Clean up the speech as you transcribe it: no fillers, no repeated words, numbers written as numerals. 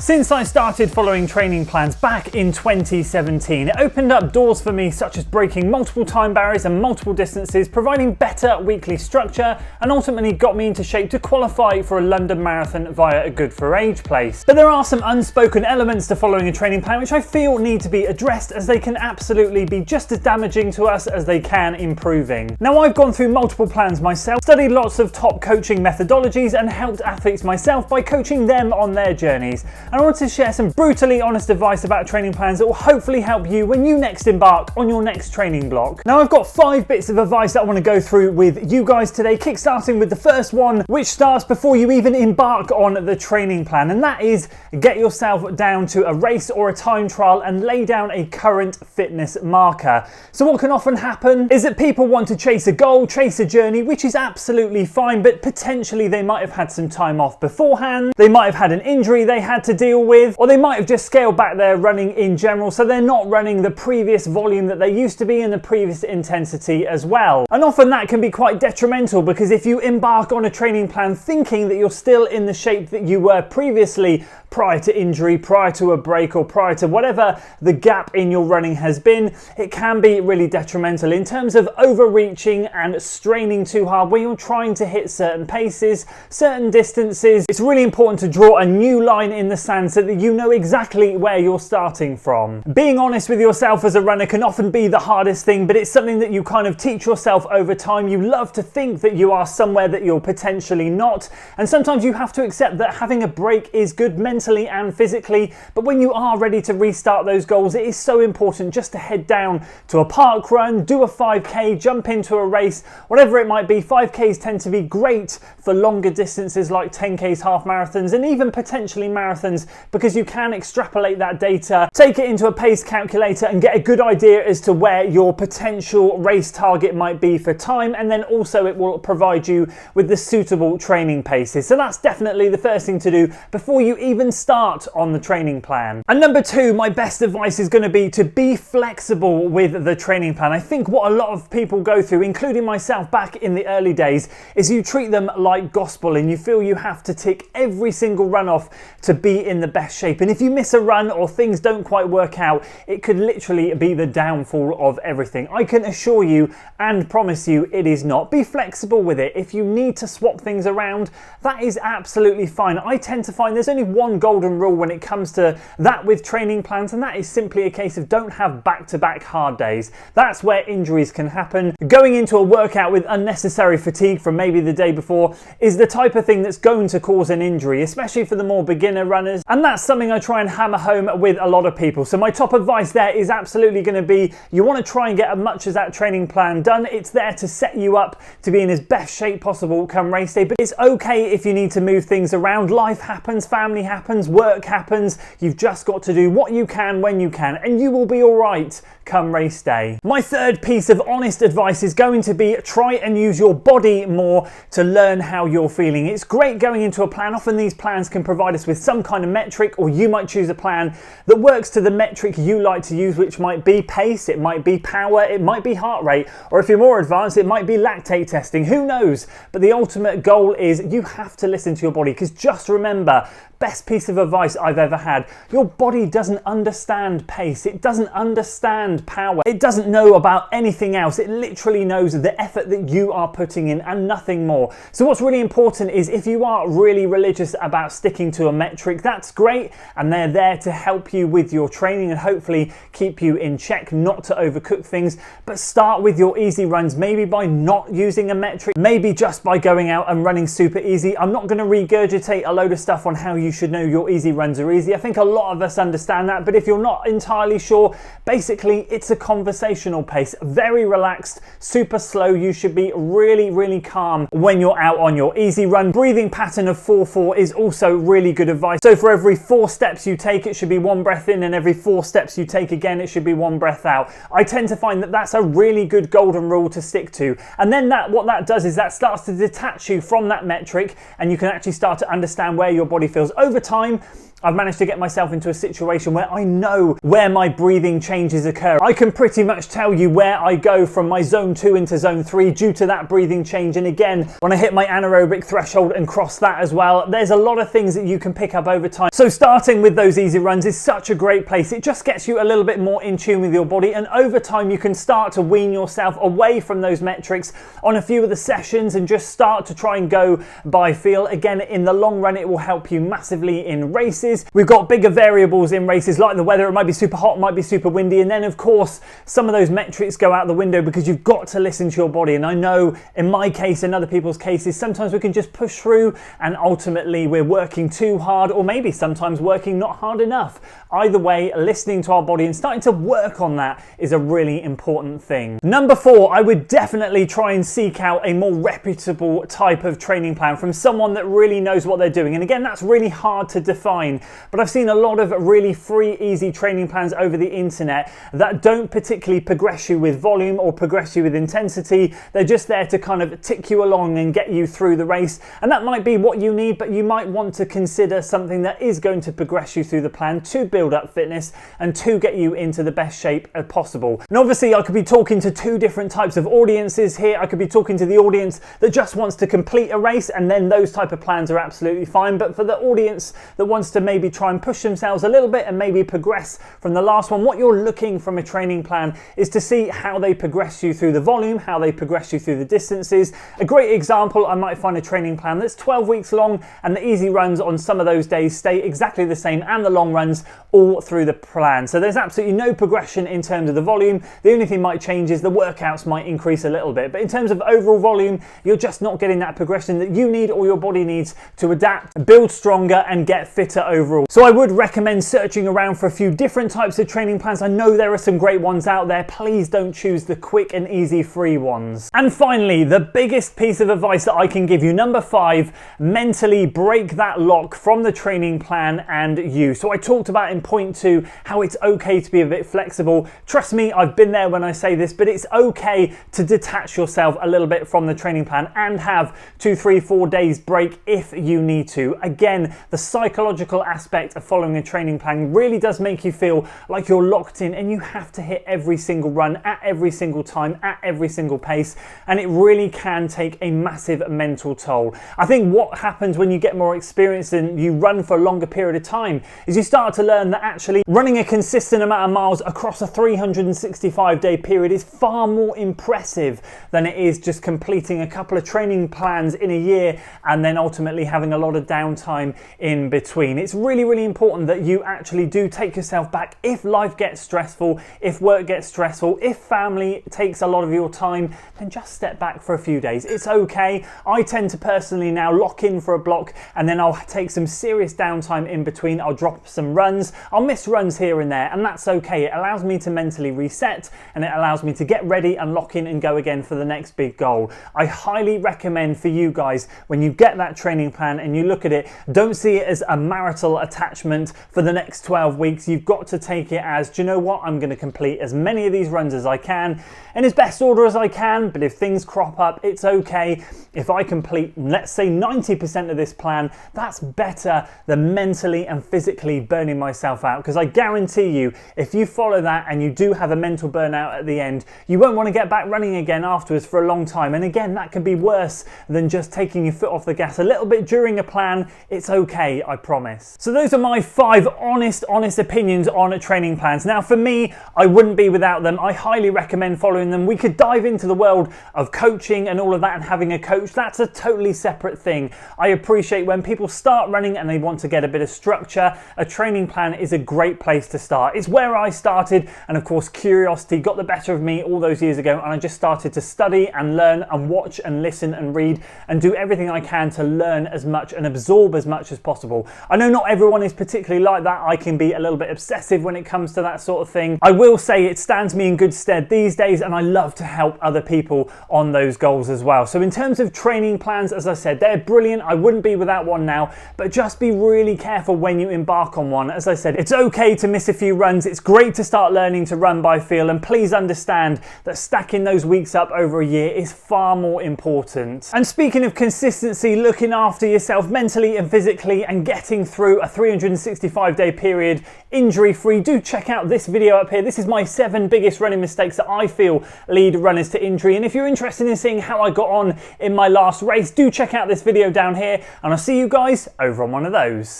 Since I started following training plans back in 2017, it opened up doors for me such as breaking multiple time barriers and multiple distances, providing better weekly structure, and ultimately got me into shape to qualify for a London Marathon via a Good for Age place. But there are some unspoken elements to following a training plan which I feel need to be addressed, as they can absolutely be just as damaging to us as they can improving. Now, I've gone through multiple plans myself, studied lots of top coaching methodologies, and helped athletes myself by coaching them on their journeys. And I want to share some brutally honest advice about training plans that will hopefully help you when you next embark on your next training block. Now, I've got 5 bits of advice that I want to go through with you guys today, kickstarting with the first one, which starts before you even embark on the training plan, and that is get yourself down to a race or a time trial and lay down a current fitness marker. So what can often happen is that people want to chase a goal, chase a journey, which is absolutely fine, but potentially they might have had some time off beforehand, they might have had an injury they had to deal with, or they might have just scaled back their running in general, so they're not running the previous volume that they used to be and the previous intensity as well. And often that can be quite detrimental, because if you embark on a training plan thinking that you're still in the shape that you were previously, prior to injury, prior to a break, or prior to whatever the gap in your running has been, it can be really detrimental in terms of overreaching and straining too hard when you're trying to hit certain paces, certain distances. It's really important to draw a new line in the sand so that you know exactly where you're starting from. Being honest with yourself as a runner can often be the hardest thing, but it's something that you kind of teach yourself over time. You love to think that you are somewhere that you're potentially not, and sometimes you have to accept that having a break is good mentally and physically, but when you are ready to restart those goals, it is so important just to head down to a park run, do a 5k, jump into a race, whatever it might be. 5ks tend to be great for longer distances like 10ks, half marathons, and even potentially marathons, because you can extrapolate that data, take it into a pace calculator, and get a good idea as to where your potential race target might be for time, and then also it will provide you with the suitable training paces. So that's definitely the first thing to do before you even start on the training plan. And number 2, my best advice is going to be to be flexible with the training plan. I think what a lot of people go through, including myself back in the early days, is you treat them like gospel and you feel you have to tick every single run off to be in the best shape. And if you miss a run or things don't quite work out, it could literally be the downfall of everything. I can assure you and promise you it is not. Be flexible with it. If you need to swap things around, that is absolutely fine. I tend to find there's only one golden rule when it comes to that with training plans, and that is simply a case of don't have back-to-back hard days. That's where injuries can happen. Going into a workout with unnecessary fatigue from maybe the day before is the type of thing that's going to cause an injury, especially for the more beginner runners, and that's something I try and hammer home with a lot of people. So my top advice there is absolutely going to be you want to try and get as much as that training plan done. It's there to set you up to be in as best shape possible come race day, but it's okay if you need to move things around. Life happens, family happens, work happens. You've just got to do what you can when you can, and you will be all right come race day. My third piece of honest advice is going to be try and use your body more to learn how you're feeling. It's great going into a plan. Often these plans can provide us with some kind of metric, or you might choose a plan that works to the metric you like to use, which might be pace, it might be power, it might be heart rate, or if you're more advanced, it might be lactate testing. Who knows? But the ultimate goal is you have to listen to your body, because just remember, best piece of advice I've ever had, your body doesn't understand pace, it doesn't understand power, it doesn't know about anything else. It literally knows the effort that you are putting in and nothing more. So what's really important is if you are really religious about sticking to a metric, that's great, and they're there to help you with your training and hopefully keep you in check, not to overcook things. But start with your easy runs, maybe by not using a metric, maybe just by going out and running super easy. I'm not going to regurgitate a load of stuff on how you should know your easy runs are easy. I think a lot of us understand that, but if you're not entirely sure, basically it's a conversational pace, very relaxed, super slow. You should be really calm when you're out on your easy run. Breathing pattern of 4-4 is also really good advice. So for every 4 steps you take, it should be 1 breath in, and every 4 steps you take again, it should be 1 breath out. I tend to find that that's a really good golden rule to stick to, and then what that does is that starts to detach you from that metric, and you can actually start to understand where your body feels over time. I've managed to get myself into a situation where I know where my breathing changes occur. I can pretty much tell you where I go from my zone 2 into zone 3 due to that breathing change. And again, when I hit my anaerobic threshold and cross that as well, there's a lot of things that you can pick up over time. So starting with those easy runs is such a great place. It just gets you a little bit more in tune with your body, and over time you can start to wean yourself away from those metrics on a few of the sessions and just start to try and go by feel. Again, in the long run, it will help you massively in races. We've got bigger variables in races like the weather. It might be super hot, it might be super windy, and then of course some of those metrics go out the window because you've got to listen to your body. And I know in my case and other people's cases, sometimes we can just push through and ultimately we're working too hard, or maybe sometimes working not hard enough. Either way, listening to our body and starting to work on that is a really important thing. Number 4, I would definitely try and seek out a more reputable type of training plan from someone that really knows what they're doing. And again, that's really hard to define, but I've seen a lot of really free, easy training plans over the internet that don't particularly progress you with volume or progress you with intensity. They're just there to kind of tick you along and get you through the race. And that might be what you need, but you might want to consider something that is going to progress you through the plan to build up fitness and to get you into the best shape as possible. And obviously I could be talking to two different types of audiences here. I could be talking to the audience that just wants to complete a race, and then those type of plans are absolutely fine. But for the audience that wants to maybe try and push themselves a little bit and maybe progress from the last one, what you're looking from a training plan is to see how they progress you through the volume, how they progress you through the distances. A great example, I might find a training plan that's 12 weeks long and the easy runs on some of those days stay exactly the same and the long runs all through the plan. So there's absolutely no progression in terms of the volume. The only thing might change is the workouts might increase a little bit, but in terms of overall volume, you're just not getting that progression that you need or your body needs to adapt, build stronger and get fitter overall. So I would recommend searching around for a few different types of training plans. I know there are some great ones out there. Please don't choose the quick and easy free ones. And finally, the biggest piece of advice that I can give you, number 5, mentally break that lock from the training plan and you. So I talked about in point 2 how it's okay to be a bit flexible. Trust me, I've been there when I say this, but it's okay to detach yourself a little bit from the training plan and have 2, 3, 4 days break if you need to. Again, the psychological aspect of following a training plan really does make you feel like you're locked in and you have to hit every single run at every single time, at every single pace, and it really can take a massive mental toll. I think what happens when you get more experience and you run for a longer period of time is you start to learn that actually running a consistent amount of miles across a 365-day period is far more impressive than it is just completing a couple of training plans in a year and then ultimately having a lot of downtime in between. It's really, really important that you actually do take yourself back if life gets stressful, if work gets stressful, if family takes a lot of your time, then just step back for a few days. It's okay. I tend to personally now lock in for a block and then I'll take some serious downtime in between. I'll drop some runs. I'll miss runs here and there, and that's okay. It allows me to mentally reset and it allows me to get ready and lock in and go again for the next big goal. I highly recommend for you guys, when you get that training plan and you look at it, don't see it as a marital attachment for the next 12 weeks. You've got to take it as, do you know what? I'm going to complete as many of these runs as I can in as best order as I can, but if things crop up, it's okay. If I complete, let's say 90% of this plan, that's better than mentally and physically burning myself out, because I guarantee you, if you follow that and you do have a mental burnout at the end, you won't want to get back running again afterwards for a long time. And again, that can be worse than just taking your foot off the gas a little bit during a plan. It's okay, I promise. So those are my 5 honest opinions on training plans. Now for me, I wouldn't be without them. I highly recommend following them. We could dive into the world of coaching and all of that and having a coach. That's a totally separate thing. I appreciate when people start running and they want to get a bit of structure, a training plan is a great place to start. It's where I started, and of course curiosity got the better of me all those years ago, and I just started to study and learn and watch and listen and read and do everything I can to learn as much and absorb as much as possible. I know not everyone is particularly like that. I can be a little bit obsessive when it comes to that sort of thing. I will say it stands me in good stead these days, and I love to help other people on those goals as well. So in terms of training plans, as I said, they're brilliant. I wouldn't be without one now, but just be really careful when you embark on one. As I said, it's okay to miss a few runs. It's great to start learning to run by feel, and please understand that stacking those weeks up over a year is far more important. And speaking of consistency, looking after yourself mentally and physically and getting through through a 365-day period injury-free, do check out this video up here. This is my 7 biggest running mistakes that I feel lead runners to injury. And if you're interested in seeing how I got on in my last race, do check out this video down here, and I'll see you guys over on one of those.